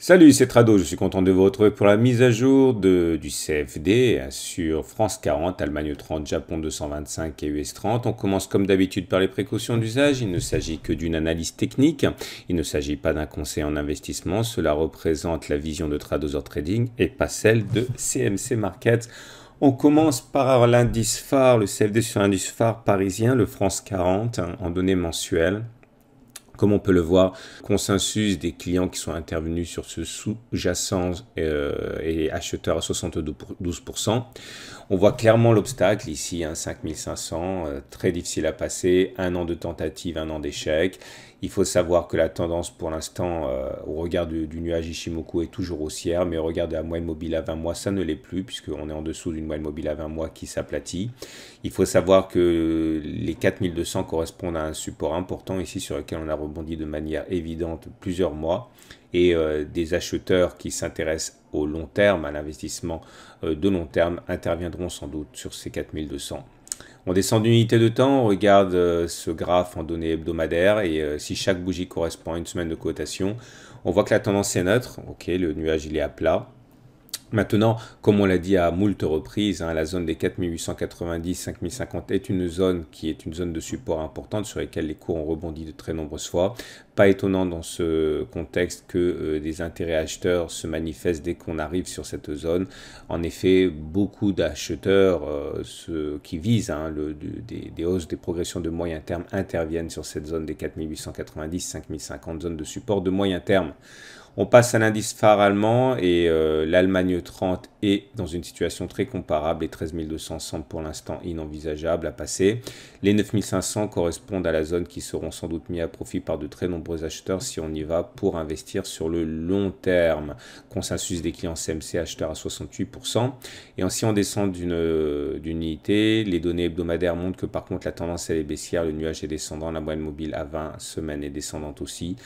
Salut, c'est Trado, je suis content de vous retrouver pour la mise à jour du CFD sur France 40, Allemagne 30, Japon 225 et US 30. On commence comme d'habitude par les précautions d'usage. Il ne s'agit que d'une analyse technique. Il ne s'agit pas d'un conseil en investissement. Cela représente la vision de Tradozer Trading et pas celle de CMC Markets. On commence par l'indice phare, le CFD sur l'indice phare parisien, le France 40, en données mensuelles. Comme on peut le voir, consensus des clients qui sont intervenus sur ce sous-jacent et acheteurs à 72%. On voit clairement l'obstacle ici, 5500, très difficile à passer, un an de tentative, un an d'échec. Il faut savoir que la tendance pour l'instant, au regard du nuage Ishimoku, est toujours haussière, mais au regard de la moyenne mobile à 20 mois, ça ne l'est plus, puisqu'on est en dessous d'une moyenne mobile à 20 mois qui s'aplatit. Il faut savoir que les 4200 correspondent à un support important ici sur lequel on a rebondi de manière évidente plusieurs mois. Et des acheteurs qui s'intéressent au long terme, à l'investissement de long terme, interviendront sans doute sur ces 4200. On descend d'unité de temps, on regarde ce graphe en données hebdomadaires et si chaque bougie correspond à une semaine de cotation, on voit que la tendance est neutre. Ok, le nuage il est à plat. Maintenant, comme on l'a dit à moult reprises, la zone des 4890-5050 est une zone qui est une zone de support importante sur laquelle les cours ont rebondi de très nombreuses fois. Pas étonnant dans ce contexte que des intérêts acheteurs se manifestent dès qu'on arrive sur cette zone. En effet, beaucoup d'acheteurs qui visent des hausses, des progressions de moyen terme interviennent sur cette zone des 4890-5050, zone de support de moyen terme. On passe à l'indice phare allemand et l'Allemagne 30 est dans une situation très comparable. Les 13 200 semblent pour l'instant inenvisageables à passer. Les 9 500 correspondent à la zone qui seront sans doute mis à profit par de très nombreux acheteurs si on y va pour investir sur le long terme. Consensus des clients CMC acheteurs à 68%. Et si on descend d'une unité, les données hebdomadaires montrent que par contre la tendance elle est baissière, le nuage est descendant, la moyenne mobile à 20 semaines est descendante aussi.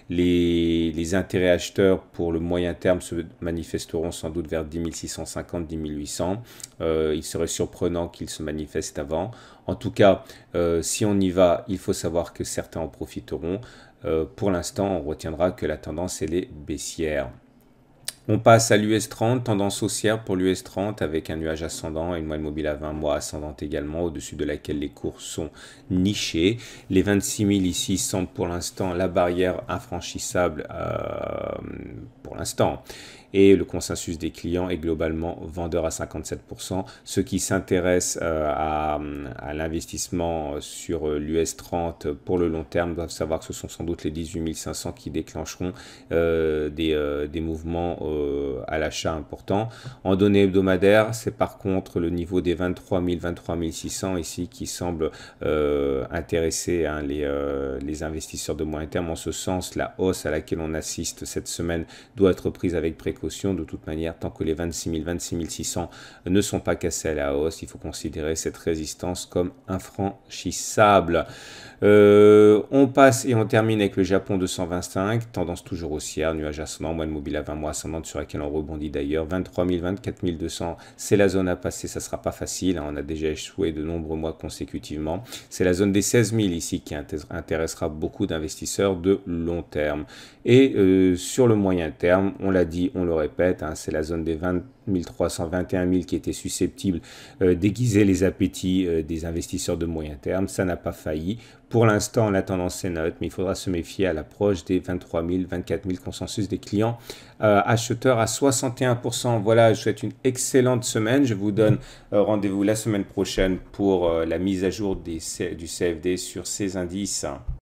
Les intérêts acheteurs pour le moyen terme se manifesteront sans doute vers 10 650, 10 800. Il serait surprenant qu'ils se manifestent avant. En tout cas, si on y va, il faut savoir que certains en profiteront. Pour l'instant, on retiendra que la tendance elle est baissière. On passe à l'US 30, tendance haussière pour l'US 30 avec un nuage ascendant et une moyenne mobile à 20 mois ascendante également, au-dessus de laquelle les cours sont nichés. Les 26 000 ici semblent pour l'instant la barrière infranchissable pour l'instant. Et le consensus des clients est globalement vendeur à 57%. Ceux qui s'intéressent à l'investissement sur l'US 30 pour le long terme doivent savoir que ce sont sans doute les 18 500 qui déclencheront des mouvements à l'achat importants. En données hebdomadaires, c'est par contre le niveau des 23 000, 23 600 ici qui semble intéresser les investisseurs de moyen terme. En ce sens, la hausse à laquelle on assiste cette semaine doit être prise avec précaution. De toute manière, tant que les 26 000, 26 600 ne sont pas cassés à la hausse, il faut considérer cette résistance comme infranchissable. On passe et on termine avec le Japon 225, tendance toujours haussière, nuage ascendant, moyenne mobile à 20 mois ascendante sur laquelle on rebondit d'ailleurs. 23 000, 24 200, c'est la zone à passer, ça ne sera pas facile, on a déjà échoué de nombreux mois consécutivement. C'est la zone des 16 000 ici qui intéressera beaucoup d'investisseurs de long terme. Et sur le moyen terme, on l'a dit, on le répète, c'est la zone des 20 300, 21 000 qui était susceptible d'aiguiser les appétits des investisseurs de moyen terme. Ça n'a pas failli. Pour l'instant, la tendance est neutre, mais il faudra se méfier à l'approche des 23 000, 24 000 consensus des clients acheteurs à 61%. Voilà, je vous souhaite une excellente semaine. Je vous donne rendez-vous la semaine prochaine pour la mise à jour du CFD sur ces indices.